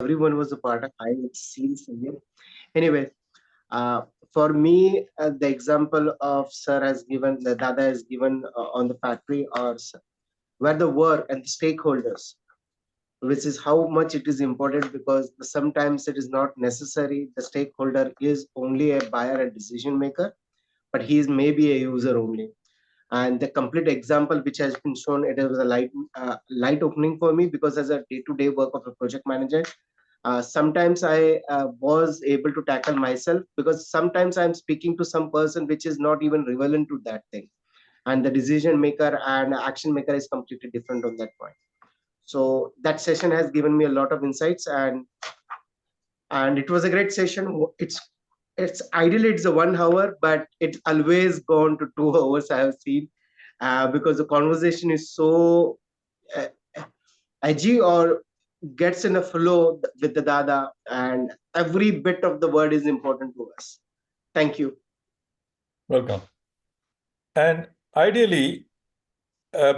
everyone was a part of. I had seen something. Anyway, uh, for me, the example of Sir has given, the Dada has given on the factory or where the work and the stakeholders, which is how much it is important, because sometimes it is not necessary. The stakeholder is only a buyer and decision maker, but he is maybe a user only. And the complete example which has been shown, it was a light opening for me, because as a day-to-day work of a project manager, sometimes I was able to tackle myself, because sometimes I'm speaking to some person which is not even relevant to that thing, and the decision maker and action maker is completely different on that point. So that session has given me a lot of insights, and it was a great session. It's ideally it's a 1 hour, but it's always gone to 2 hours, I have seen, because the conversation is so uh, edgy, or gets in a flow with the Dada, and every bit of the word is important to us. Thank you. Welcome. And ideally,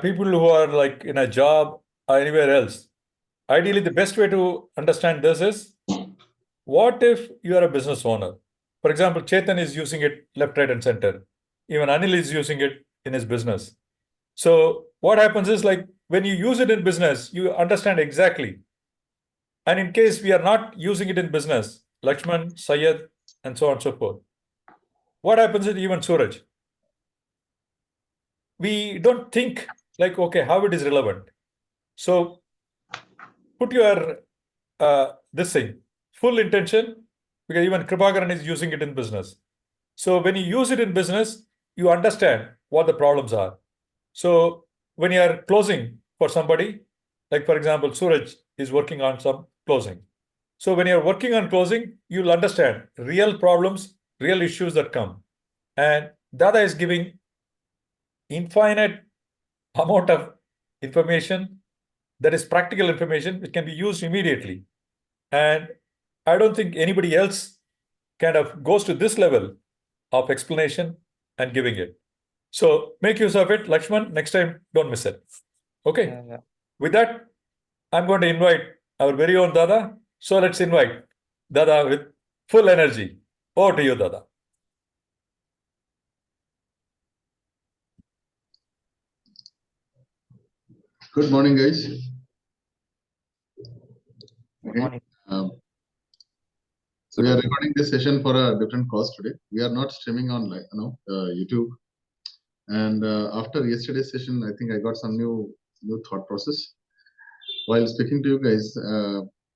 people who are like in a job or anywhere else, ideally the best way to understand this is, what if you are a business owner? For example, Chetan is using it left, right, and center. Even Anil is using it in his business. So what happens is, like, when you use it in business, you understand exactly. And in case we are not using it in business, Lakshman, Syed, and so on and so forth, what happens is, even Suraj, we don't think like, okay, how it is relevant. So put your this thing, full intention, because even Kripakaran is using it in business. So when you use it in business, you understand what the problems are. So when you are closing for somebody, like for example, Suraj is working on some closing. So when you're working on closing, you'll understand real problems, real issues that come. And Dada is giving infinite amount of information that is practical information which can be used immediately. And I don't think anybody else kind of goes to this level of explanation and giving it. So make use of it, Lakshman. Next time, don't miss it. Okay. Yeah. With that, I'm going to invite our very own Dada. So let's invite Dada with full energy. Over to you, Dada. Good morning, guys. Good Okay. morning. So we are recording this session for a different cause today. We are not streaming on YouTube. And after yesterday's session, I think I got some new thought process. While speaking to you guys,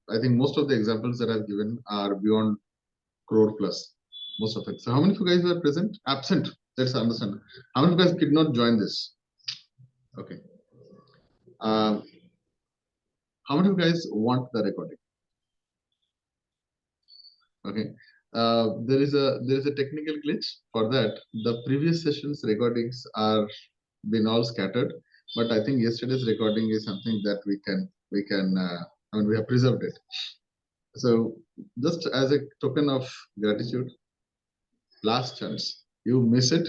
I think most of the examples that I've given are beyond crore plus, most of it. So how many of you guys were present? Absent. Let's understand. How many of you guys did not join this? Okay. How many of you guys want the recording? Okay. There is a technical glitch for that. The previous sessions recordings are been all scattered, but I think yesterday's recording is something that we can I mean, we have preserved it. So just as a token of gratitude, last chance. You miss it,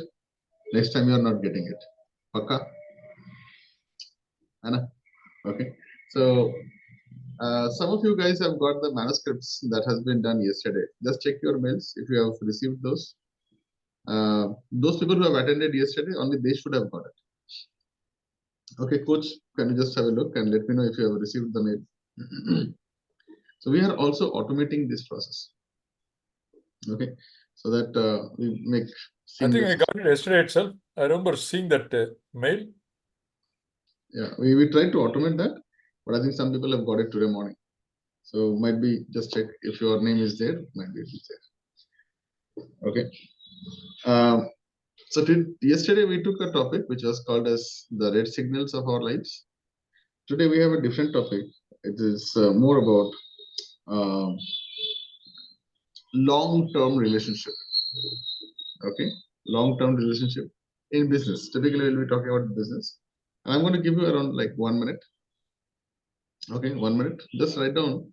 next time you are not getting it. Paka? Anna? Okay. So some of you guys have got the manuscripts that has been done yesterday. Just check your mails if you have received those. Those people who have attended yesterday, only they should have got it. Okay, coach, can you just have a look and let me know if you have received the mail? So we are also automating this process. Okay, so that we make. I think I got it yesterday itself. I remember seeing that mail. Yeah, we tried to automate that, but I think some people have got it today morning. So might be just check if your name is there, might be it is there. Okay. So yesterday we took a topic which was called as the red signals of our lives. Today we have a different topic. It is more about long-term relationship. Okay, long-term relationship in business. Typically, we'll be talking about business. And I'm going to give you around like 1 minute. Okay, 1 minute. Just write down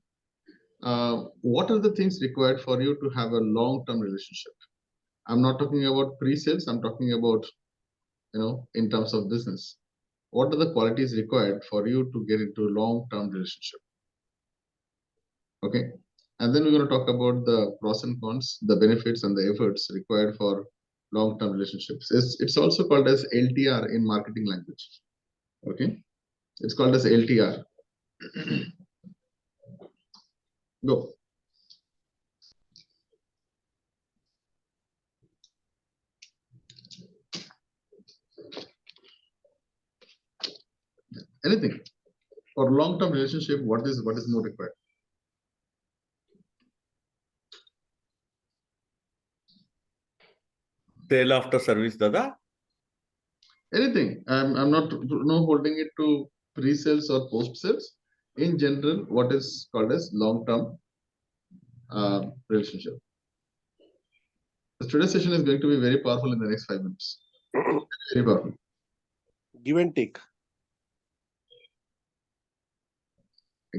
what are the things required for you to have a long-term relationship. I'm not talking about pre-sales. I'm talking about, in terms of business. What are the qualities required for you to get into a long-term relationship? Okay. And then we're going to talk about the pros and cons, the benefits and the efforts required for long-term relationships. It's also called as LTR in marketing language. Okay. It's called as LTR. Go. Anything. For long-term relationship, what is more required? Sale after service, Dada. Anything. I'm not holding it to pre-sales or post-sales. In general, what is called as long-term relationship. The today's session is going to be very powerful in the next 5 minutes. Very powerful. Give and take.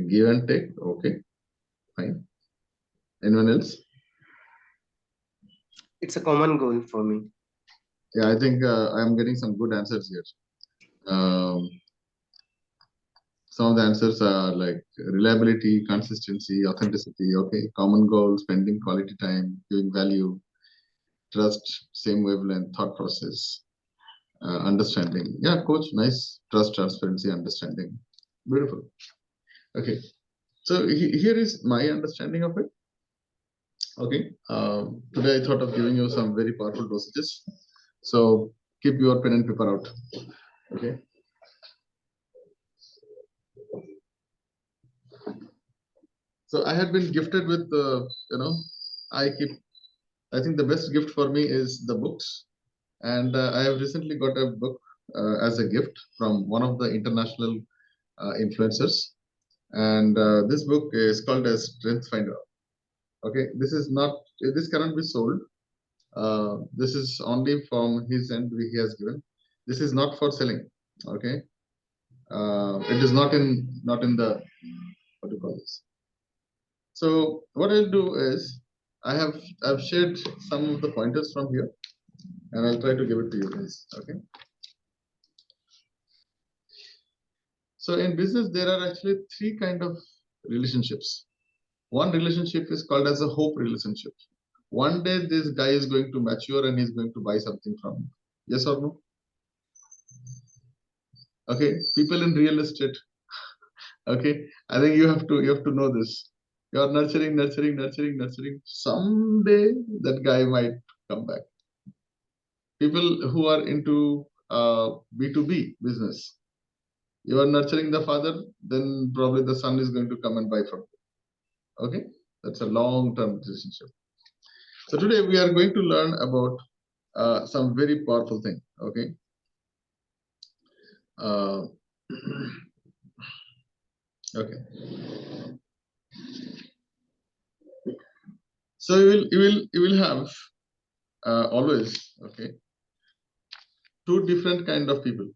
Give and take. Okay. Fine. Anyone else? It's a common goal for me. Yeah, I think I'm getting some good answers here. Some of the answers are like reliability, consistency, authenticity. Okay. Common goal, spending quality time, giving value, trust, same wavelength, thought process, understanding. Yeah, coach, nice. Trust, transparency, understanding. Beautiful. Okay. So here is my understanding of it. Okay. Today I thought of giving you some very powerful dosages. So keep your pen and paper out. Okay. So I had been gifted with, I think the best gift for me is the books. And I have recently got a book as a gift from one of the international influencers. And this book is called as Strength Finder. Okay. This cannot be sold. This is only from his end he has given. This is not for selling. Okay. It is not in the, what do you call this? So what I'll do is I've shared some of the pointers from here, and I'll try to give it to you guys. Okay. So in business, there are actually 3 kind of relationships. One relationship is called as a hope relationship. One day this guy is going to mature and he's going to buy something from you. Yes or no? Okay. People in real estate. Okay. I think you have to know this. You are nurturing. Someday that guy might come back. People who are into B2B business, you are nurturing the father, then probably the son is going to come and buy from you. Okay, that's a long-term relationship. So today we are going to learn about some very powerful thing. Okay. Okay. So you will have always, okay, 2 different kind of people.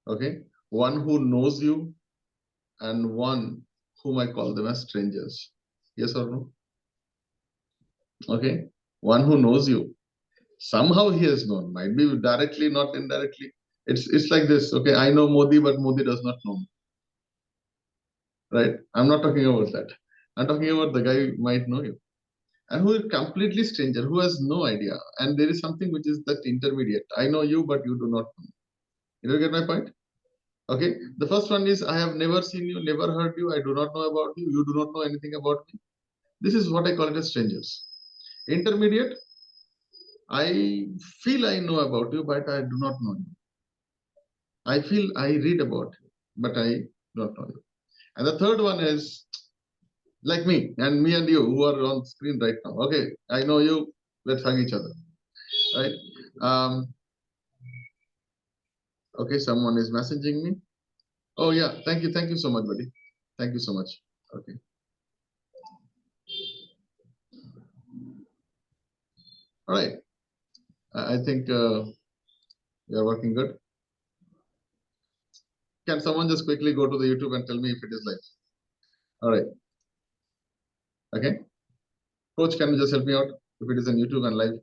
Okay, one who knows you and one whom I call them as strangers. Yes or no? Okay, one who knows you. Somehow he has known, might be directly, not indirectly. It's like this. Okay, I know Modi, but Modi does not know me. Right? I'm not talking about that. I'm talking about the guy who might know you. And who is completely stranger, who has no idea. And there is something which is that intermediate. I know you, but you do not know me. You get my point? Okay. The first one is I have never seen you, never heard you, I do not know about you, you do not know anything about me. This is what I call it as strangers. Intermediate, I feel I know about you, but I do not know you. I feel I read about you, but I don't know you. And the third one is like me and you who are on screen right now. Okay, I know you, let's hug each other. Right? Okay, someone is messaging me. Oh yeah, thank you so much, buddy. Thank you so much. Okay. All right. I think we are working good. Can someone just quickly go to the YouTube and tell me if it is live? All right. Okay. Coach, can you just help me out if it is on YouTube and live?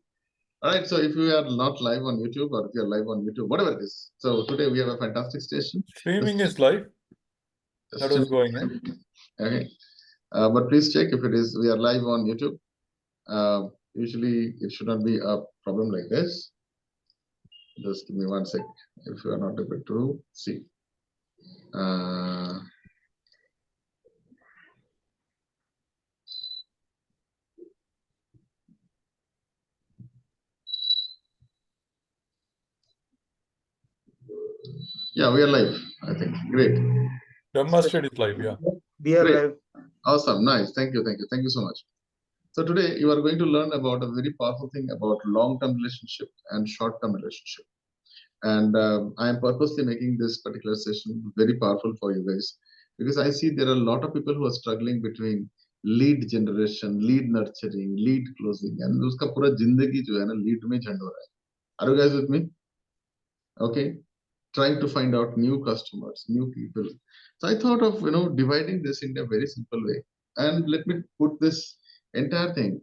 All right. So if you are not live on YouTube or if you are live on YouTube, whatever it is. So today we have a fantastic station. Streaming is live. That was going in. Okay. But please check if it is. We are live on YouTube. Usually it should not be a problem like this. Just give me 1 sec. If you are not able to see. Yeah, we are live, I think. Great. Demonstrate is live, yeah. We are Great. live. Awesome. Nice. Thank you. Thank you. Thank you so much. So today you are going to learn about a very powerful thing about long-term relationship and short-term relationship. And I am purposely making this particular session very powerful for you guys because I see there are a lot of people who are struggling between lead generation, lead nurturing, lead closing, and uska pura zindagi jo hai na lead mein jhand ho raha hai. Are you guys with me? Okay. Trying to find out new customers, new people. So I thought of dividing this in a very simple way, and let me put this entire thing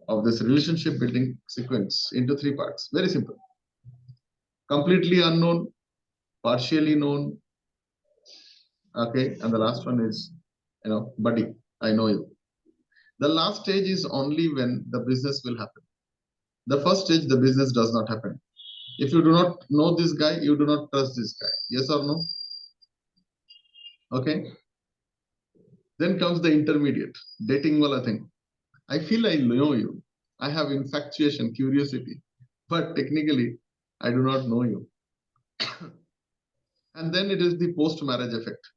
of this relationship building sequence into 3 parts. Very simple. Completely unknown, partially known, okay, and the last one is buddy, I know you. The last stage is only when the business will happen. The first stage, the business does not happen. If you do not know this guy, you do not trust this guy. Yes or no? Okay. Then comes the intermediate, dating wala thing. I feel I know you. I have infatuation, curiosity, but technically I do not know you. And then it is the post-marriage effect.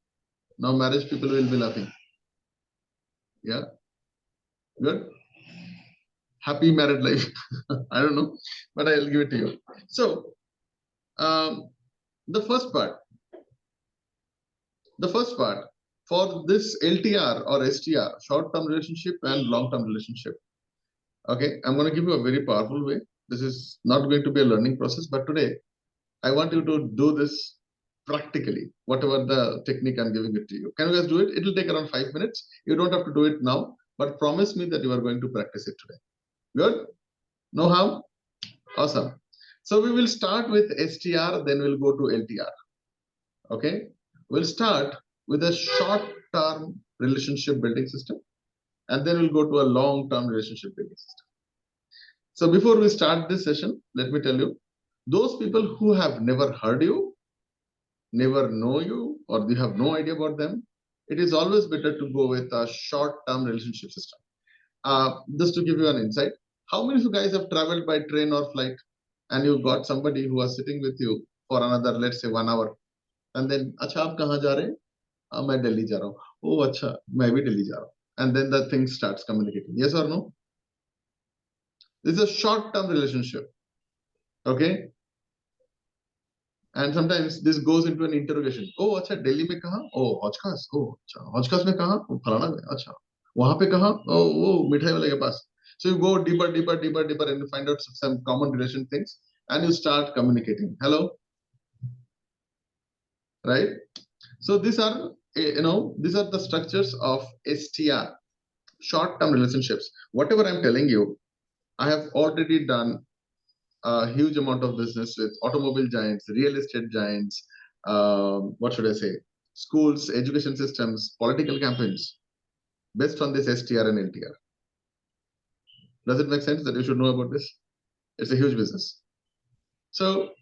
Now marriage people will be laughing. Yeah. Good. Happy married life. I don't know, but I'll give it to you. So the first part for this LTR or STR, short-term relationship and long-term relationship. Okay, I'm going to give you a very powerful way. This is not going to be a learning process, but today I want you to do this practically, whatever the technique I'm giving it to you. Can you guys do it? It will take around 5 minutes. You don't have to do it now, but promise me that you are going to practice it today. Good? No harm? Awesome. So we will start with STR, then we'll go to LTR. Okay? We'll start with a short-term relationship building system, and then we'll go to a long-term relationship building system. So before we start this session, let me tell you, those people who have never heard you, never know you, or you have no idea about them, it is always better to go with a short-term relationship system. Just to give you an insight, how many of you guys have traveled by train or flight and you got somebody who was sitting with you for another, let's say 1 hour, and then, अच्छा आप कहाँ जा रहे हैं? मैं दिल्ली जा रहा हूँ. Oh, अच्छा मैं भी दिल्ली जा रहा हूँ. And then the thing starts communicating. Yes or no? This is a short-term relationship. Okay. And sometimes this goes into an interrogation. Oh, अच्छा दिल्ली में कहाँ? Oh, हौजखास. Oh, अच्छा हौजखास में कहाँ? Oh, फलाना में. अच्छा वहाँ पे कहाँ? Oh, वो मिठाई वाले के पास. So you go deeper, and you find out some common relation things, and you start communicating. Hello, right? So these are these are the structures of STR, short-term relationships. Whatever I'm telling you, I have already done a huge amount of business with automobile giants, real estate giants, what should I say, schools, education systems, political campaigns, based on this STR and LTR. Does it make sense that you should know about this? It's a huge business. So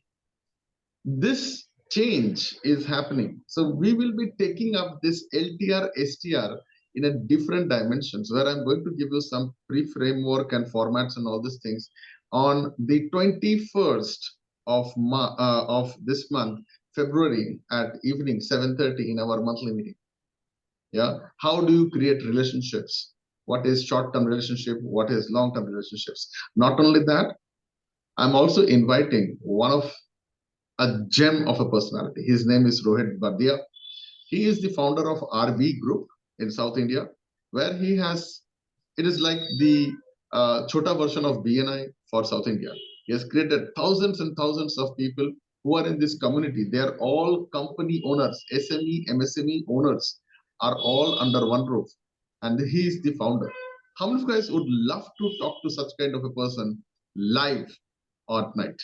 this change is happening. So we will be taking up this LTR, STR in a different dimensions, where I'm going to give you some pre-framework and formats and all these things on the 21st of this month, February, at evening 7:30 in our monthly meeting. Yeah, how do you create relationships? What is short-term relationship? What is long-term relationships? Not only that, I'm also inviting one of a gem of a personality. His name is Rohit Badia. He is the founder of RB Group in South India, where he has, it is like the chota version of BNI for South India. He has created thousands and thousands of people who are in this community. They are all company owners, SME, MSME owners are all under one roof. And he is the founder. How many of you guys would love to talk to such kind of a person live or at night?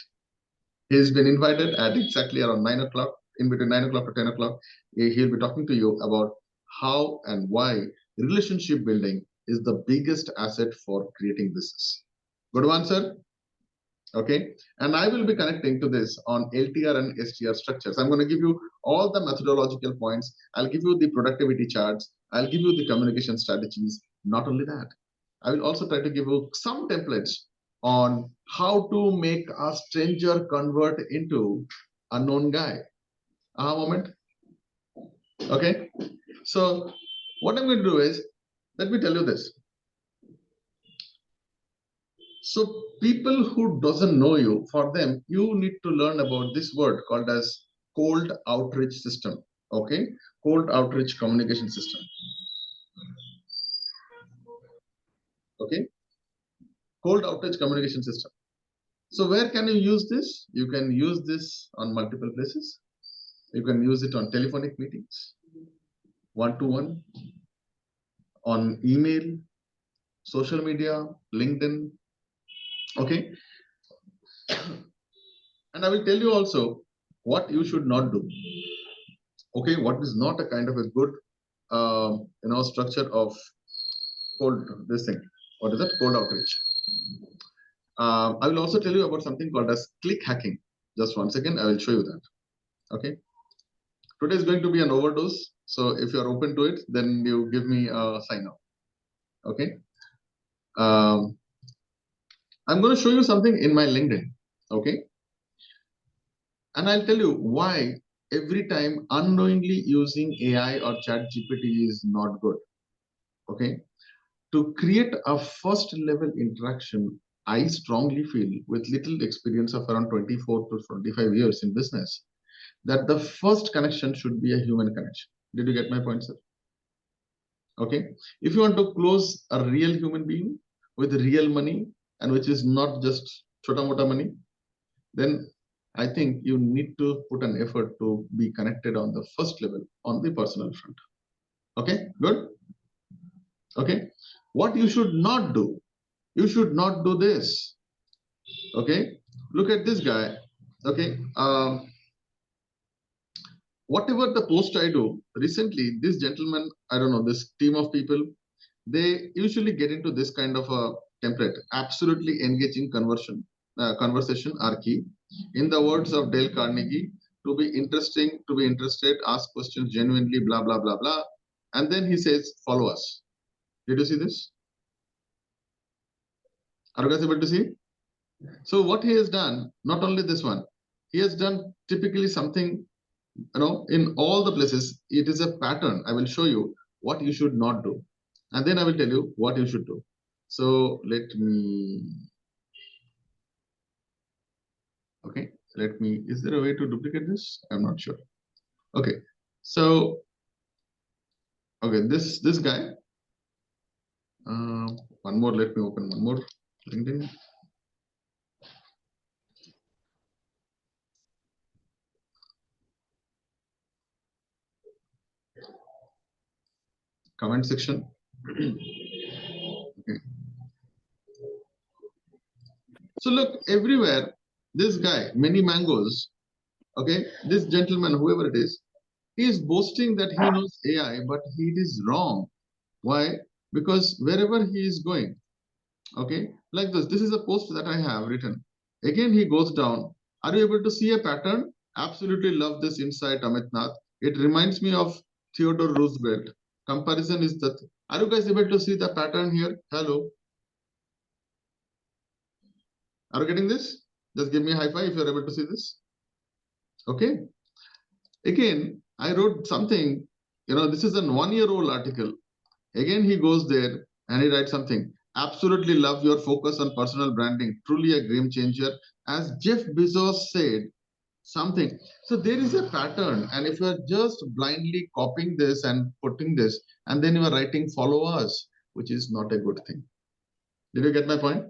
He's been invited at exactly around 9 o'clock, in between 9 o'clock to 10 o'clock. He'll be talking to you about how and why relationship building is the biggest asset for creating business. Good answer. Okay, and I will be connecting to this on LTR and STR structures. I'm going to give you all the methodological points. I'll give you the productivity charts. I'll give you the communication strategies. Not only that, I will also try to give you some templates on how to make a stranger convert into a known guy. Aha moment. Okay, so what I'm going to do is, let me tell you this. So people who doesn't know you, for them, you need to learn about this word called as cold outreach system. Okay, cold outreach communication system. Okay, cold outreach communication system. So where can you use this? You can use this on multiple places. You can use it on telephonic meetings, one-to-one, on email, social media, LinkedIn. Okay, and I will tell you also what you should not do. Okay, what is not a kind of a good structure of cold this thing. What is that? Cold outreach. I will also tell you about something called as click hacking. Just one second, I will show you that. Okay, today is going to be an overdose, so if you are open to it, then you give me a sign up. Okay, I'm going to show you something in my LinkedIn. Okay, and I'll tell you why every time unknowingly using AI or chat GPT is not good. Okay, to create a first level interaction, I strongly feel, with little experience of around 24 to 25 years in business, that the first connection should be a human connection. Did you get my point, sir? Okay, if you want to close a real human being with real money, and which is not just chota mota money, then I think you need to put an effort to be connected on the first level, on the personal front. Okay, good. Okay, what you should not do, you should not do this. Okay, look at this guy. Okay, whatever the post I do recently, this gentleman, I don't know, this team of people, they usually get into this kind of a template. Absolutely engaging conversation are key. In the words of Dale Carnegie, to be interesting, to be interested, ask questions genuinely, blah blah blah blah, and then he says, "Follow us." Did you see this? Are you guys able to see? So what he has done, not only this one, he has done typically something, in all the places, it is a pattern. I will show you what you should not do. And then I will tell you what you should do. So is there a way to duplicate this? I'm not sure. Okay, so, okay, this guy, one more, let me open one more LinkedIn. Comment section. Okay. So look, everywhere, this guy, many mangoes, okay, this gentleman, whoever it is, he is boasting that he knows AI, but he is wrong. Why? Because wherever he is going, okay, like this is a post that I have written. Again, he goes down. Are you able to see a pattern? Absolutely love this insight, Amit Nath. It reminds me of Theodore Roosevelt. Comparison is that. Are you guys able to see the pattern here? Hello. Are you getting this? Just give me a high five if you're able to see this. Okay. Again, I wrote something, this is a 1-year-old article. Again, he goes there and he writes something. Absolutely love your focus on personal branding. Truly a game changer. As Jeff Bezos said, something. So there is a pattern. And if you're just blindly copying this and putting this, and then you are writing follow us, which is not a good thing. Did you get my point?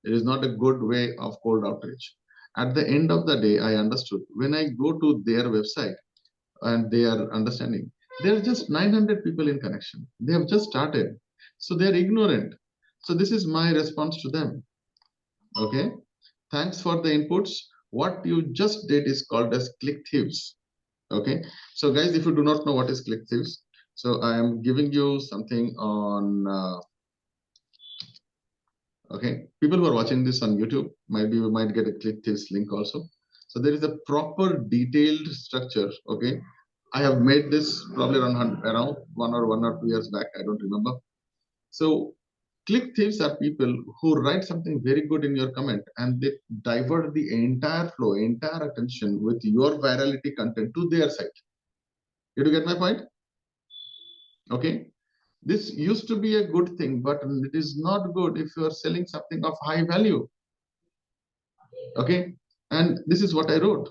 It is not a good way of cold outreach. At the end of the day, I understood. When I go to their website and they are understanding, there are just 900 people in connection. They have just started. So they're ignorant. So this is my response to them. Okay. Thanks for the inputs. What you just did is called as click thieves. Okay. So guys, if you do not know what is click thieves, So I am giving you something on, okay, people who are watching this on YouTube, maybe we might get a click this link also. So there is a proper detailed structure, okay. I have made this probably around 1 or 2 years back, I don't remember. So click thieves are people who write something very good in your comment and they divert the entire flow, entire attention with your virality content to their site. Did you get my point? Okay. This used to be a good thing, but it is not good if you are selling something of high value. Okay. And this is what I wrote.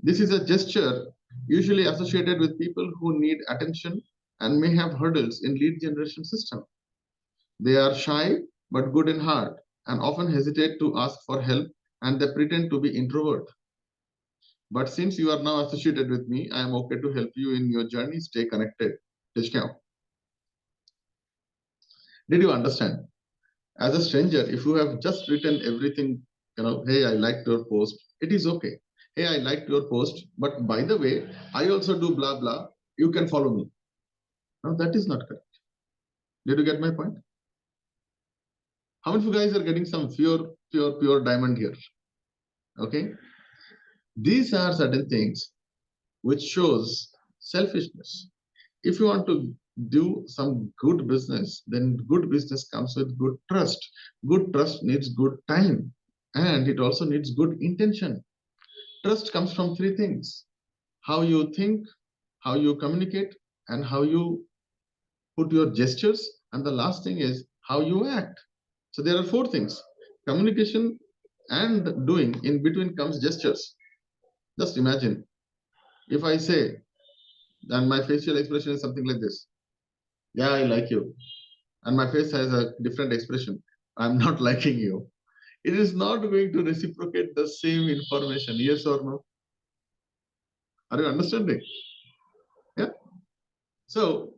This is a gesture usually associated with people who need attention and may have hurdles in lead generation system. They are shy but good in heart and often hesitate to ask for help and they pretend to be introvert. But since you are now associated with me, I am okay to help you in your journey. Stay connected. Did you understand? As a stranger, if you have just written everything, hey, I liked your post, it is okay. Hey, I liked your post, but by the way, I also do blah, blah. You can follow me. Now, that is not correct. Did you get my point? How many of you guys are getting some pure diamond here? Okay. These are certain things which shows selfishness. If you want to do some good business, then good business comes with good trust. Good trust needs good time and it also needs good intention. Trust comes from three things: how you think, how you communicate, and how you put your gestures. And the last thing is how you act. So there are four things: communication and doing. In between comes gestures. Just imagine if I say, and my facial expression is something like this. Yeah, I like you. And my face has a different expression. I'm not liking you. It is not going to reciprocate the same information. Yes or no? Are you understanding? Yeah. So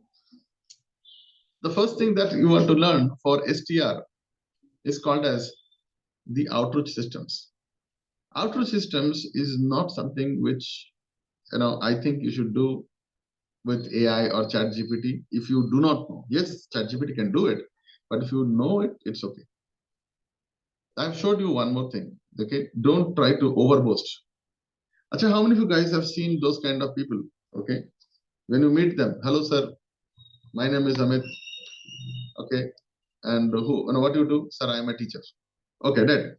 the first thing that you want to learn for STR is called as the outreach systems. Outreach systems is not something which I think you should do with AI or ChatGPT if you do not know. Yes, ChatGPT can do it, but if you know it, it's okay. I've showed you one more thing. Okay, don't try to overboast. Achha, how many of you guys have seen those kind of people? Okay, when you meet them, hello sir, my name is Amit. Okay, and what do you do? Sir, I am a teacher. Okay, dead.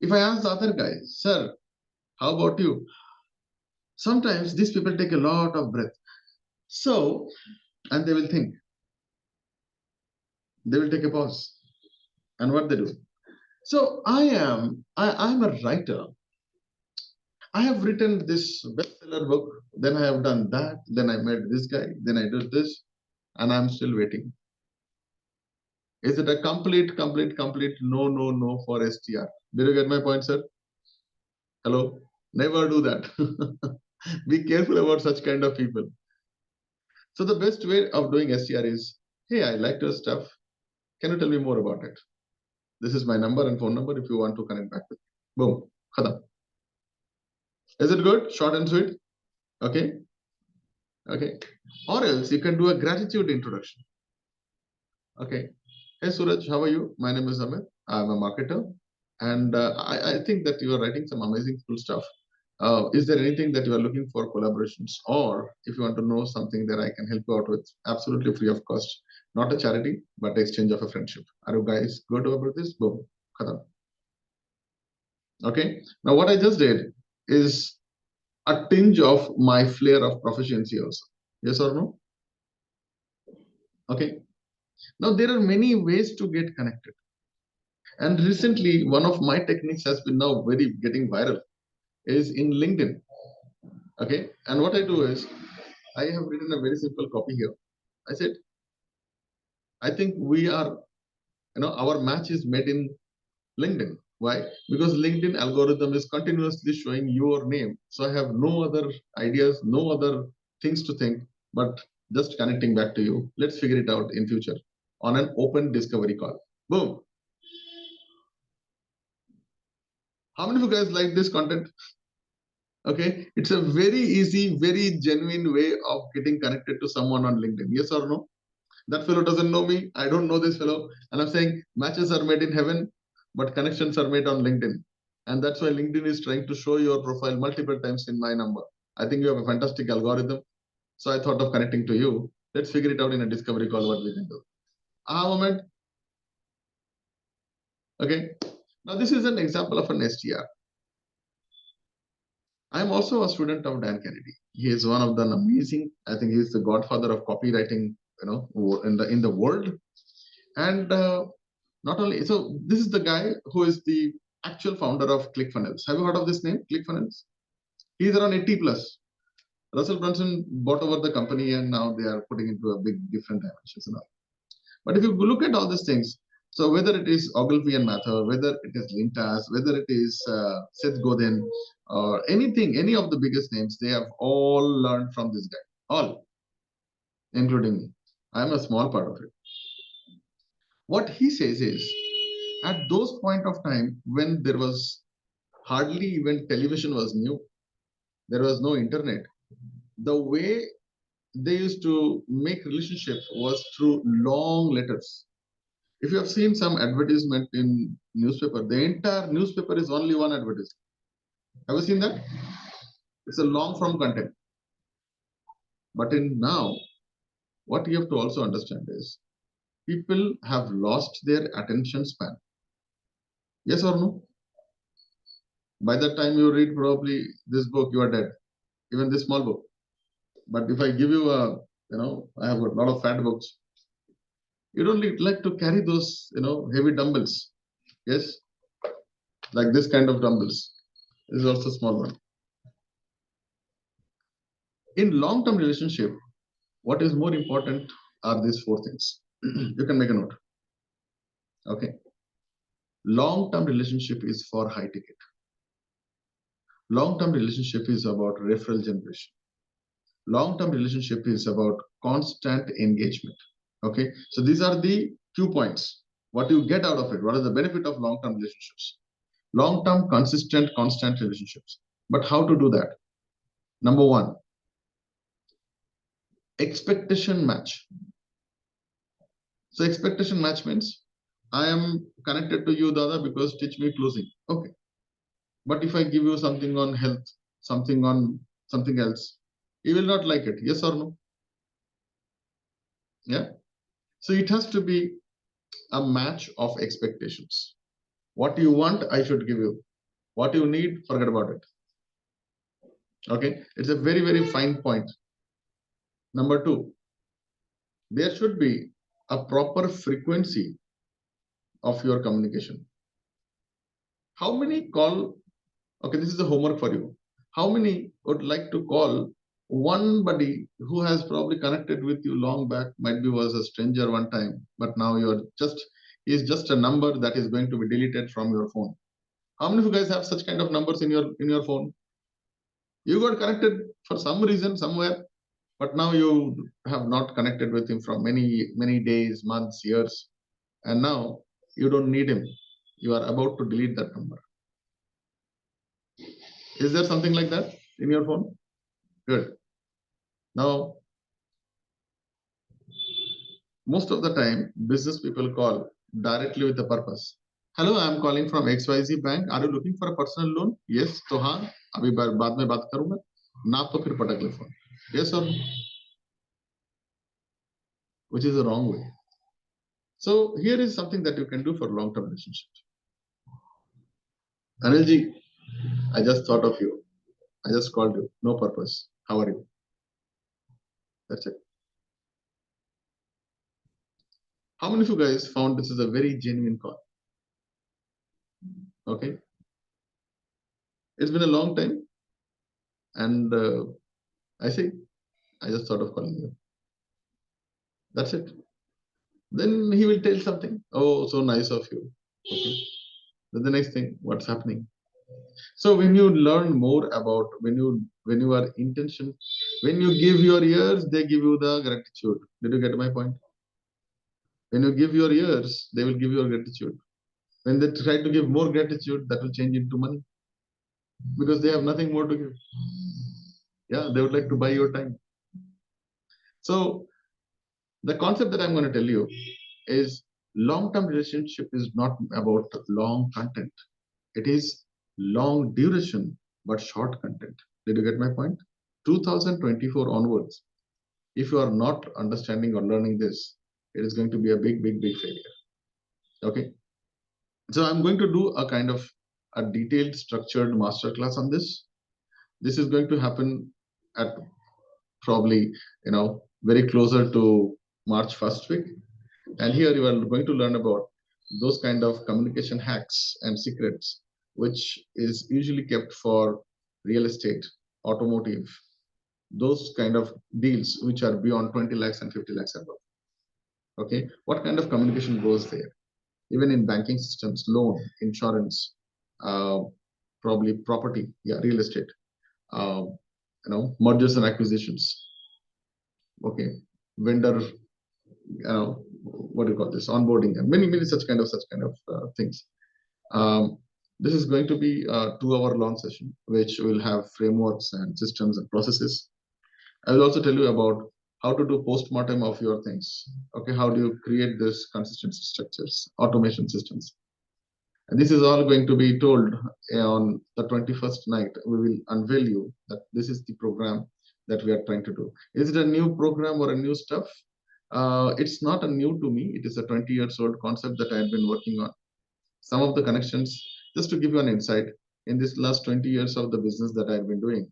If I ask the other guy, sir, how about you? Sometimes these people take a lot of breath. So, and they will think, they will take a pause. And what they do? So I'm a writer. I have written this bestseller book, then I have done that, then I met this guy, then I did this, and I'm still waiting. Is it a complete no for STR? Did you get my point, sir? Hello? Never do that. Be careful about such kind of people. So the best way of doing STR is, hey, I liked your stuff. Can you tell me more about it? This is my number and phone number if you want to connect back with me. Boom. Khadam. Is it good? Short and sweet? Okay. Okay. Or else you can do a gratitude introduction. Okay. Hey Suraj, how are you? My name is Amit. I'm a marketer. And I think that you are writing some amazing cool stuff. Is there anything that you are looking for collaborations? Or if you want to know something that I can help you out with, absolutely free of cost. Not a charity, but exchange of a friendship. Are you guys good about this? Boom. Khadam. Okay. Now what I just did is a tinge of my flair of proficiency also. Yes or no? Okay. Now there are many ways to get connected. And recently, one of my techniques has been now very getting viral is in LinkedIn. Okay. And what I do is I have written a very simple copy here. I said, I think we are, our match is made in LinkedIn. Why? Because LinkedIn algorithm is continuously showing your name. So I have no other ideas, no other things to think, but just connecting back to you. Let's figure it out in future on an open discovery call. Boom. How many of you guys like this content? Okay, it's a very easy, very genuine way of getting connected to someone on LinkedIn. Yes or no? That fellow doesn't know me. I don't know this fellow. And I'm saying matches are made in heaven, but connections are made on LinkedIn. And that's why LinkedIn is trying to show your profile multiple times in my number. I think you have a fantastic algorithm. So I thought of connecting to you. Let's figure it out in a discovery call what we can do. Moment. Okay. Now this is an example of an STR. I'm also a student of Dan Kennedy. He is one of the amazing, I think he's the godfather of copywriting, in the world. And not only, so this is the guy who is the actual founder of ClickFunnels. Have you heard of this name, ClickFunnels? He's around 80 plus. Russell Brunson bought over the company and now they are putting into a big different dimensions and all. But if you look at all these things, so whether it is Ogilvy and Mather, whether it is Lintas, whether it is Seth Godin, or anything, any of the biggest names, they have all learned from this guy, all, including me. I'm a small part of it. What he says is, at those point of time when there was hardly even television was new, there was no internet, the way they used to make relationship was through long letters. If you have seen some advertisement in newspaper, the entire newspaper is only one advertisement. Have you seen that? It's a long form content. But in now, what you have to also understand is people have lost their attention span. Yes or no? By the time you read probably this book, you are dead. Even this small book. But if I give you a, I have a lot of fat books. You don't like to carry those, heavy dumbbells. Yes, like this kind of dumbbells. This is also a small one. In long-term relationship, what is more important are these four things. You can make a note. Okay. Long-term relationship is for high ticket. Long-term relationship is about referral generation. Long-term relationship is about constant engagement. Okay. So these are the 2 points. What you get out of it? What is the benefit of long-term relationships? Long-term, consistent, constant relationships. But how to do that? Number one, expectation match. So expectation match means I am connected to you, Dada, because teach me closing. Okay. But if I give you something on health, something on something else, you will not like it. Yes or no? Yeah. So it has to be a match of expectations. What you want, I should give you. What you need, forget about it. Okay. It's a very, very fine point. Number two, there should be a proper frequency of your communication. How many call? Okay, this is a homework for you. How many would like to call one buddy who has probably connected with you long back, might be was a stranger one time, but now you're just, is just a number that is going to be deleted from your phone. How many of you guys have such kind of numbers in your phone? You got connected for some reason somewhere, but now you have not connected with him from many days, months, years, and now you don't need him. You are about to delete that number. Is there something like that in your phone? Good. Now, most of the time, business people call directly with a purpose. Hello, I am calling from XYZ Bank. Are you looking for a personal loan? Yes. तो हाँ, अभी बाद में बात करूँगा. ना तो फिर पटक ले phone. Yes or no? Which is the wrong way. So here is something that you can do for long-term relationships. Anilji, I just thought of you. I just called you. No purpose. How are you? That's it. How many of you guys found this is a very genuine call? Okay. It's been a long time. And I just thought of calling you. That's it. Then he will tell something. Oh, so nice of you. Okay. Then the next thing, what's happening? So when you learn more about when you are intention, when you give your ears, they give you the gratitude. Did you get my point? When you give your ears, they will give you gratitude. When they try to give more gratitude, that will change into money. because they have nothing more to give. Yeah, they would like to buy your time. So the concept that I'm going to tell you is long-term relationship is not about long content. It is long duration, but short content. Did you get my point? 2024 onwards, if you are not understanding or learning this, it is going to be a big, big, big failure. Okay. So I'm going to do a kind of a detailed structured masterclass on this. This is going to happen at probably, very closer to March first week. And here you are going to learn about those kind of communication hacks and secrets, which is usually kept for real estate, automotive, those kind of deals which are beyond 20 lakhs and 50 lakhs above. Okay, what kind of communication goes there? Even in banking systems, loan, insurance, uh, probably property, yeah, real estate, uh, mergers and acquisitions. Okay, vendor, what do you call this? Onboarding and many such kind of things. Um, this is going to be a 2-hour long session, which will have frameworks and systems and processes. I will also tell you about how to do post-mortem of your things. Okay, how do you create this consistency structures, automation systems? And this is all going to be told on the 21st night. We will unveil you that this is the program that we are trying to do. Is it a new program or a new stuff? It's not a new to me. It is a 20 years old concept that I have been working on. Some of the connections, just to give you an insight, in this last 20 years of the business that I've been doing,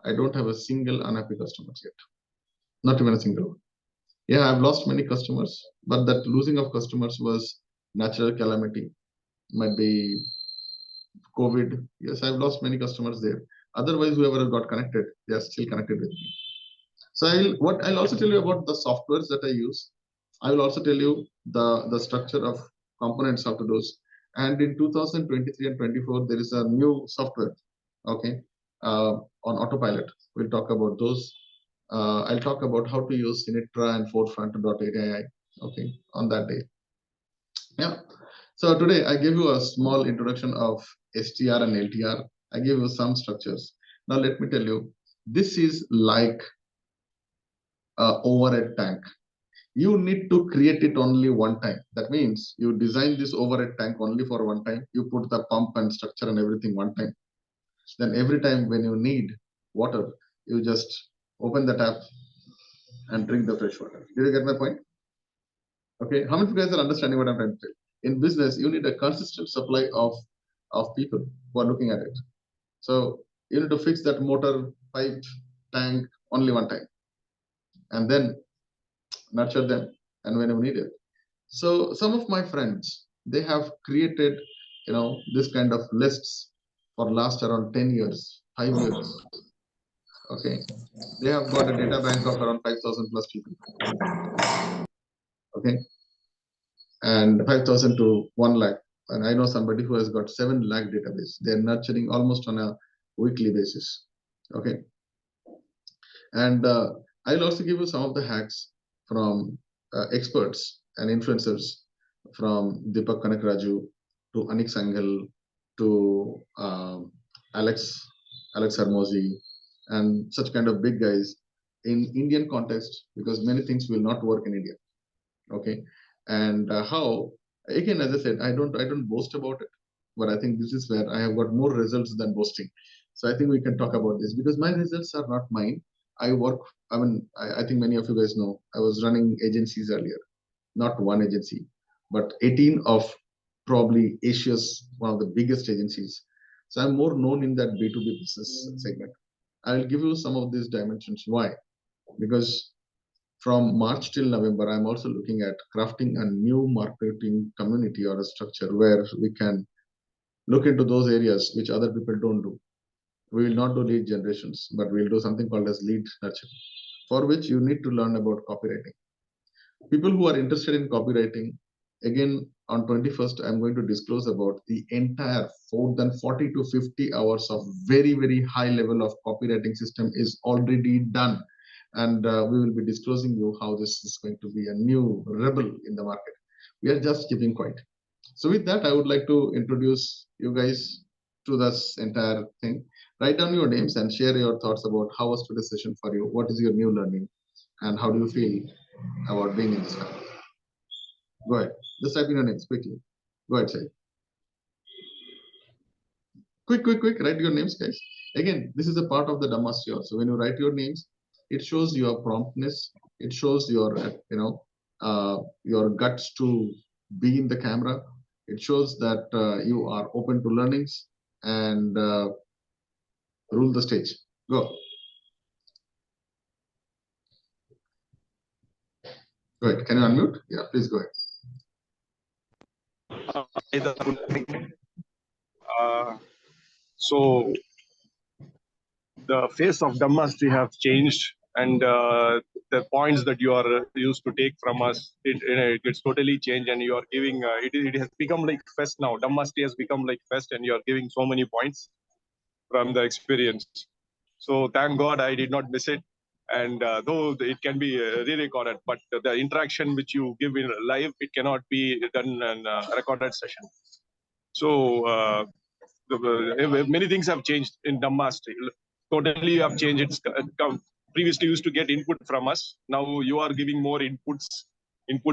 I don't have a single unhappy customers yet. Not even a single one. Yeah, I've lost many customers, but that losing of customers was natural calamity. Might be COVID. Yes, I've lost many customers there. Otherwise, whoever got connected, they are still connected with me. So I'll also tell you about the softwares that I use. I will also tell you the structure of components of those. And in 2023 and 24, there is a new software, okay, on autopilot. We'll talk about those. I'll talk about how to use Sinitra and Forefront.ai, okay, on that day. Yeah. So today I give you a small introduction of STR and LTR. I give you some structures. Now let me tell you, this is like a overhead tank. You need to create it only one time. That means you design this overhead tank only for one time. You put the pump and structure and everything one time. Then every time when you need water, you just open the tap and drink the fresh water. Did you get my point? Okay, how many of you guys are understanding what I'm trying to tell? In business, you need a consistent supply of people who are looking at it. So you need to fix that motor, pipe, tank only one time, and then nurture them and when you need it. So some of my friends, they have created, this kind of lists for last around 10 years, 5 years. Okay, they have got a data bank of around 5,000 plus people. Okay, and 5,000 to 1 lakh. And I know somebody who has got 7 lakh database. They're nurturing almost on a weekly basis. Okay. And I'll also give you some of the hacks from experts and influencers from Deepak Kanakraju to Anik Sangal to Alex Hermosi and such kind of big guys in Indian context, because many things will not work in India. Okay, and how, again, as I said, I don't boast about it, but I think this is where I have got more results than boasting. So I think we can talk about this because my results are not mine. I work, I think many of you guys know I was running agencies earlier, not one agency, but 18 of probably Asia's one of the biggest agencies. So I'm more known in that B2B business segment. I'll give you some of these dimensions. Why? Because from March till November, I'm also looking at crafting a new marketing community or a structure where we can look into those areas which other people don't do. We will not do lead generations, but we'll do something called as lead nurture, for which you need to learn about copywriting. People who are interested in copywriting, again, on 21st, I'm going to disclose about the entire more than 40 to 50 hours of very, very high level of copywriting system is already done. And we will be disclosing you how this is going to be a new rebel in the market. We are just keeping quiet. So with that, I would like to introduce you guys to this entire thing. Write down your names and share your thoughts about how was today's session for you. What is your new learning, and how do you feel about being in this company? Go ahead. Just type in your names quickly. Go ahead, say. Quick. Write your names, guys. Again, this is a part of the Dhammasya also. When you write your names, it shows your promptness. It shows your, your guts to be in the camera. It shows that you are open to learnings and rule the stage. Go. Go ahead. Can you unmute? Yeah, please go ahead. Good morning. So the face of Dhammasri have changed, and the points that you are used to take from us, it gets totally changed, and you are giving. It has become like fest now. Dhammasri has become like fest, and you are giving so many points from the experience. So thank God I did not miss it. And though it can be re-recorded, but the interaction which you give in live, it cannot be done in a recorded session. So many things have changed in Dhammasri. Totally you have changed. Previously used to get input from us. Now you are giving more inputs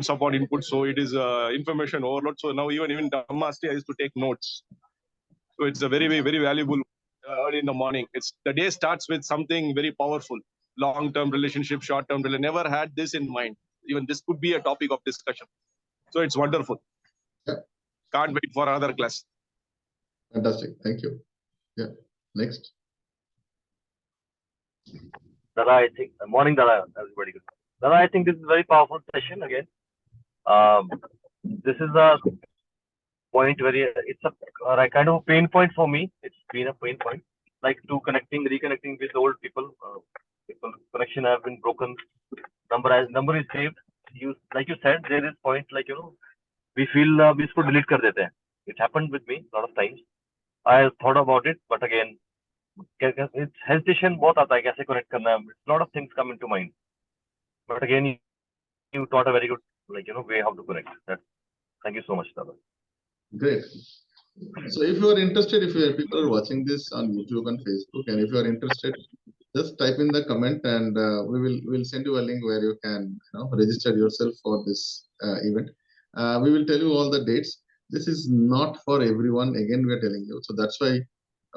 upon input. So it is information overload. So now even Dhammasri, I used to take notes. So it's a very valuable early in the morning. It's the day starts with something very powerful. Long-term relationship, short-term relationship. Never had this in mind. Even this could be a topic of discussion. So it's wonderful. Yeah. Can't wait for another class. Fantastic. Thank you. Yeah. Next. Dada, I think morning, Dada, everybody. Good. Dada, I think this is a very powerful session again. This is a point where it's a kind of a pain point for me. It's been a pain point, like reconnecting with old people. People connection have been broken. Number is saved. Like you said, there is point like we feel we इसको delete कर देते हैं. It happened with me a lot of times. I thought about it, but again, it's hesitation बहुत आता है कैसे connect करना है. A lot of things come into mind. But again, you taught a very good way how to connect. Thank you so much, Dada. Great. So if you are interested, if people are watching this on YouTube and Facebook, and if you are interested, just type in the comment, and we'll send you a link where you can register yourself for this event. We will tell you all the dates. This is not for everyone. Again, we are telling you. So that's why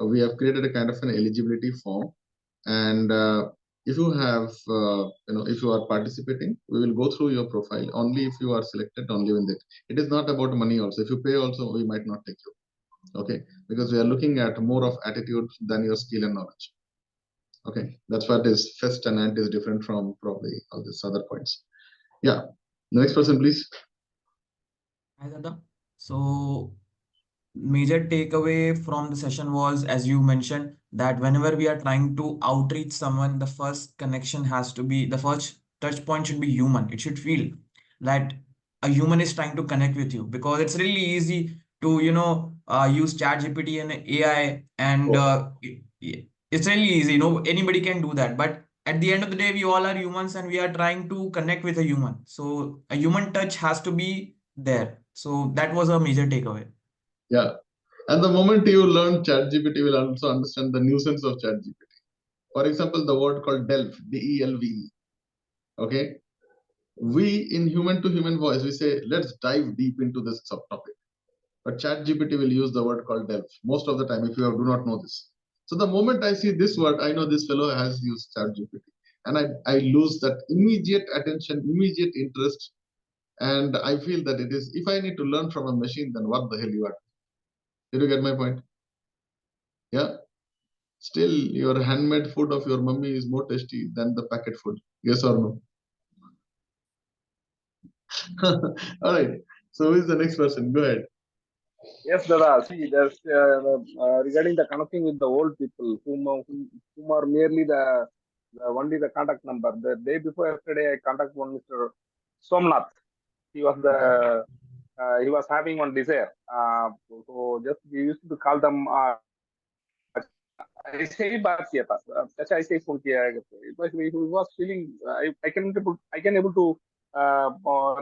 we have created a kind of an eligibility form. And if you have, if you are participating, we will go through your profile. Only if you are selected, only when that. It is not about money also. If you pay also, we might not take you. Okay, because we are looking at more of attitude than your skill and knowledge. Okay, that's what is fest and ant is different from probably all these other points. Yeah, the next person, please. Hi, Dada. So, major takeaway from the session was, as you mentioned, that whenever we are trying to outreach someone, the first connection has to be, the first touch point should be human. It should feel that a human is trying to connect with you, because it's really easy to, use ChatGPT and AI, and it's really easy, anybody can do that. But at the end of the day, we all are humans and we are trying to connect with a human. So a human touch has to be there. So that was a major takeaway. Yeah, and the moment you learn ChatGPT, will also understand the nuisance of ChatGPT. For example, the word called delve, DELVE. Okay, we in human to human voice, we say, let's dive deep into this subtopic. But ChatGPT will use the word called delve most of the time if you do not know this. So the moment I see this word, I know this fellow has used ChatGPT, and I lose that immediate attention, immediate interest, and I feel that it is, if I need to learn from a machine, then what the hell you are? Did you get my point? Yeah. Still, your handmade food of your mummy is more tasty than the packet food. Yes or no? All right. So who is the next person? Go ahead. Yes, Dada. See, there's regarding the connecting with the old people whom are merely the only the contact number. The day before yesterday, I contact one Mr. Somnath. He was having one desire. So just we used to call them. ऐसे ही बात किया था अच्छा ऐसे ही phone किया है but he was feeling I can able to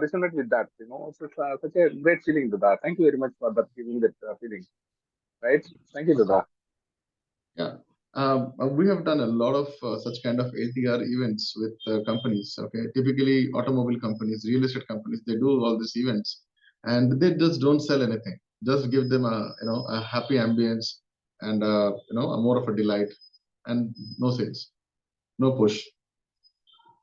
resonate with that such a great feeling to that. Thank you very much for that giving that feeling. right? Thank you, Dada. Yeah. We have done a lot of such kind of LTR events with companies. Okay, typically automobile companies, real estate companies, they do all these events, and they just don't sell anything. Just give them a happy ambience and a more of a delight, and no sales, no push,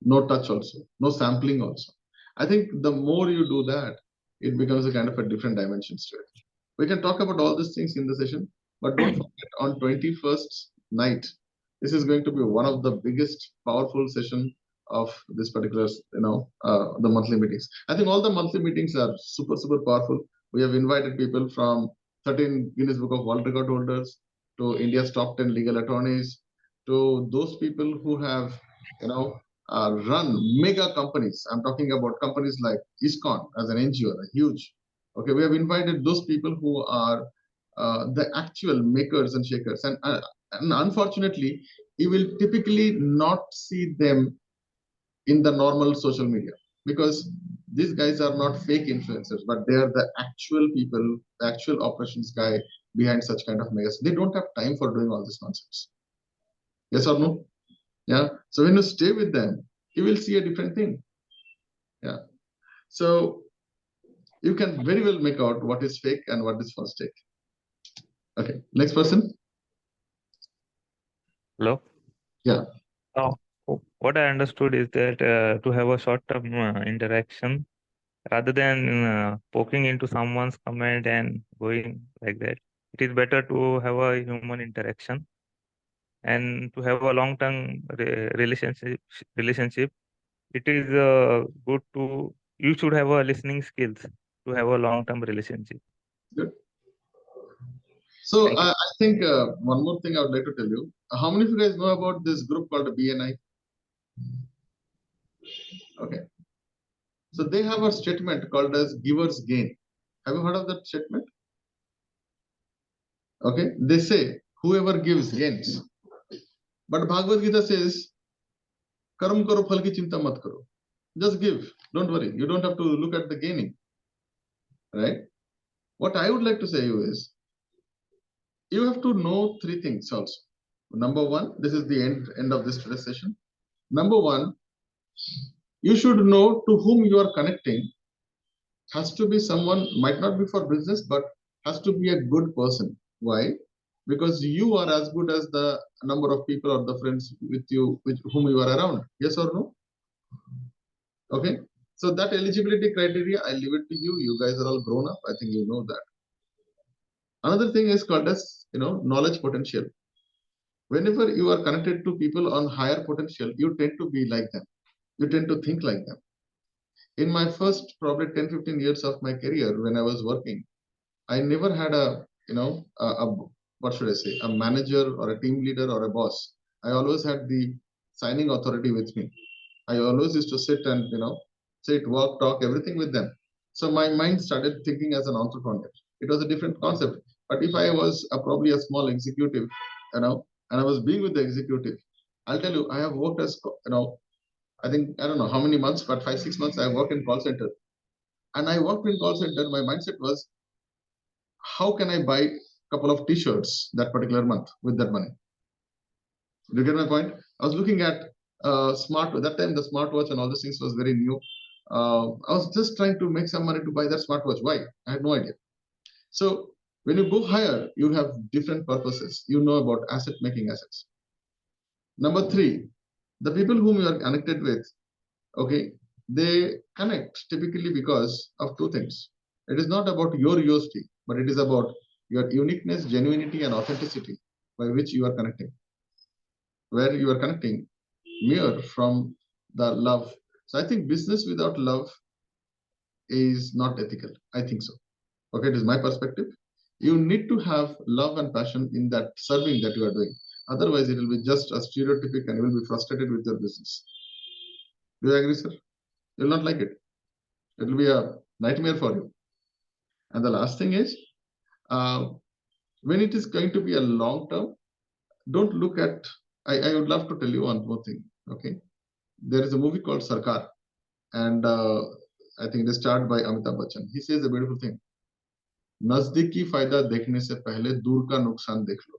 no touch also, no sampling also. I think the more you do that, it becomes a kind of a different dimensions to it. We can talk about all these things in the session, but don't forget on 21st night, this is going to be one of the biggest powerful session of this particular, the monthly meetings. I think all the monthly meetings are super, super powerful. We have invited people from 13 Guinness Book of World Record holders to India's top 10 legal attorneys, to those people who have, run mega companies. I'm talking about companies like ISKCON as an NGO, a huge. Okay, we have invited those people who are the actual makers and shakers, and unfortunately, you will typically not see them in the normal social media, because these guys are not fake influencers, but they are the actual people, the actual operations guy behind such kind of megas. They don't have time for doing all this nonsense. Yes or no? Yeah. So when you stay with them, you will see a different thing. Yeah. So you can very well make out what is fake and what is first take. Okay. Next person. Hello. Yeah. What I understood is that to have a short-term interaction rather than poking into someone's comment and going like that, it is better to have a human interaction, and to have a long-term relationship. It is good to you should have a listening skills to have a long-term relationship. Good. So Thank you. I think one more thing I would like to tell you. How many of you guys know about this group called BNI? Okay. So they have a statement called as giver's gain. Have you heard of that statement? Okay. They say whoever gives gains. But Bhagavad Gita says, Karam karo phal ki chinta mat karo. Just give. Don't worry. You don't have to look at the gaining. Right? What I would like to say you is, you have to know three things also. Number one, this is the end of this today's session. Number one, you should know to whom you are connecting has to be someone, might not be for business, but has to be a good person. Why? Because you are as good as the number of people or the friends with whom you are around. Yes or no? Okay. So that eligibility criteria, I leave it to you. You guys are all grown up. I think you know that. Another thing is called as, knowledge potential. Whenever you are connected to people on higher potential, you tend to be like them. You tend to think like them. In my first probably 10-15 years of my career, when I was working, I never had what should I say, a manager or a team leader or a boss. I always had the signing authority with me. I always used to sit and, sit, walk, talk, everything with them. So my mind started thinking as an entrepreneur. It was a different concept. But if I was probably a small executive, and I was being with the executive, I'll tell you, I have worked as, I don't know how many months, but 5-6 months I worked in call center. And I worked in call center. My mindset was, how can I buy a couple of t-shirts that particular month with that money? Do you get my point? I was looking at that time the smartwatch and all these things was very new. I was just trying to make some money to buy that smartwatch. Why? I had no idea. So when you go higher, you have different purposes. You know about asset making assets. Number three, the people whom you are connected with, okay, they connect typically because of two things. It is not about your USP, but it is about your uniqueness, genuinity, and authenticity by which you are connecting. Where you are connecting mere from the love. So I think business without love is not ethical. I think so. Okay, it is my perspective. You need to have love and passion in that serving that you are doing. Otherwise, it will be just a stereotypic and you will be frustrated with your business. Do you agree, sir? You will not like it. It will be a nightmare for you. And the last thing is, when it is going to be a long term, don't look at, I would love to tell you one more thing. Okay. There is a movie called Sarkar, and I think it is starred by Amitabh Bachchan. He says a beautiful thing. नजदीकी फायदा देखने से पहले दूर का नुकसान देख लो.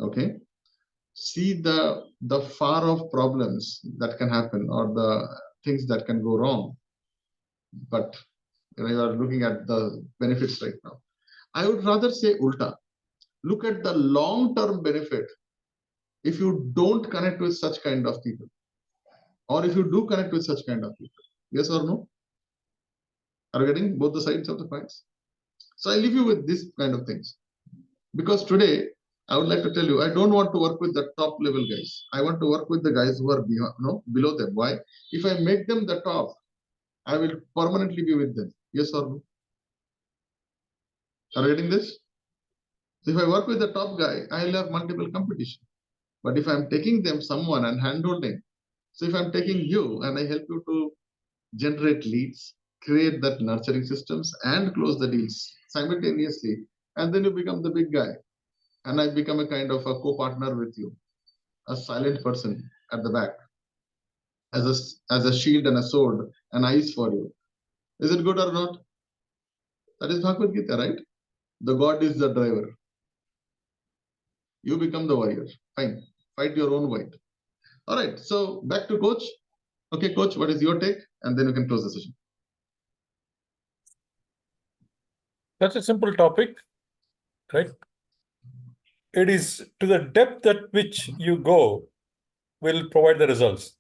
Okay, see the far off problems that can happen or the things that can go wrong, but you are looking at the benefits right now. I would rather say ulta. Look at the long term benefit if you don't connect with such kind of people, or if you do connect with such kind of people. Yes or no? Are you getting both the sides of the coins? So I leave you with this kind of things, because today I would like to tell you, I don't want to work with the top level guys. I want to work with the guys who are below them. Why? If I make them the top, I will permanently be with them. Yes or no? Are you getting this? So if I work with the top guy, I will have multiple competition. But if I'm taking them someone and handholding, so if I'm taking you and I help you to generate leads, create that nurturing systems and close the deals simultaneously, and then you become the big guy. And I become a kind of a co-partner with you, a silent person at the back, as a shield and a sword and eyes for you. Is it good or not? That is Bhagavad Gita, right? The God is the driver. You become the warrior. Fine. Fight your own fight. All right. So back to coach. Okay, coach, what is your take? And then you can close the session. That's a simple topic, right? It is to the depth at which you go will provide the results.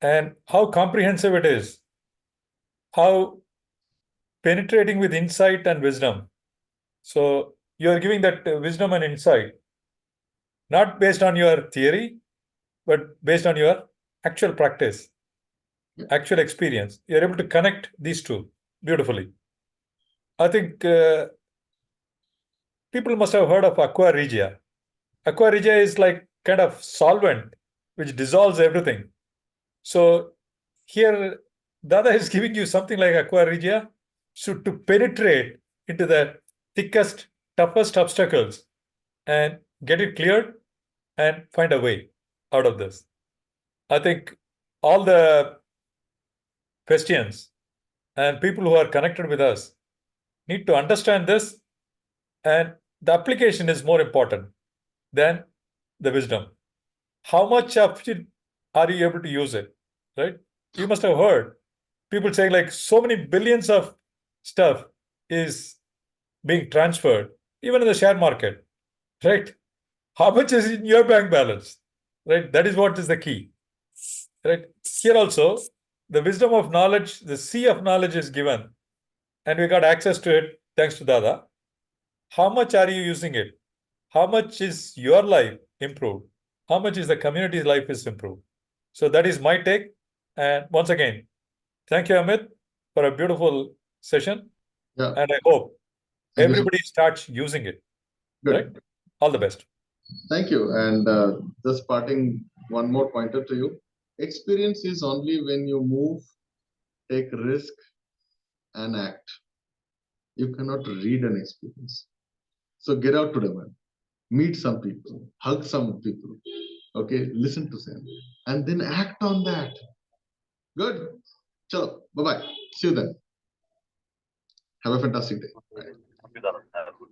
And how comprehensive it is, how penetrating with insight and wisdom. So you are giving that wisdom and insight, not based on your theory, but based on your actual practice, actual experience. You're able to connect these two beautifully. I think people must have heard of aqua regia. Aqua regia is like kind of solvent which dissolves everything. So here, Dada is giving you something like aqua regia, so to penetrate into the thickest, toughest obstacles and get it cleared and find a way out of this. I think all the questions and people who are connected with us need to understand this, and the application is more important than the wisdom. How much of it are you able to use it, right? You must have heard people saying like so many billions of stuff is being transferred, even in the share market, right? How much is in your bank balance, right? That is what is the key, right? Here also, the wisdom of knowledge, the sea of knowledge is given, and we got access to it thanks to Dada. How much are you using it? How much is your life improved? How much is the community's life is improved? So that is my take. And once again, thank you, Amit, for a beautiful session. Yeah. And I hope Thank you, everybody starts using it. Good. Right? All the best. Thank you. And just parting one more pointer to you. Experience is only when you move, take risk, and act. You cannot read an experience. So get out to the world, meet some people, hug some people, okay, listen to them, and then act on that. Good. Chalo, bye-bye. See you then. Have a fantastic day. Bye. Thank you, Dada. Have a good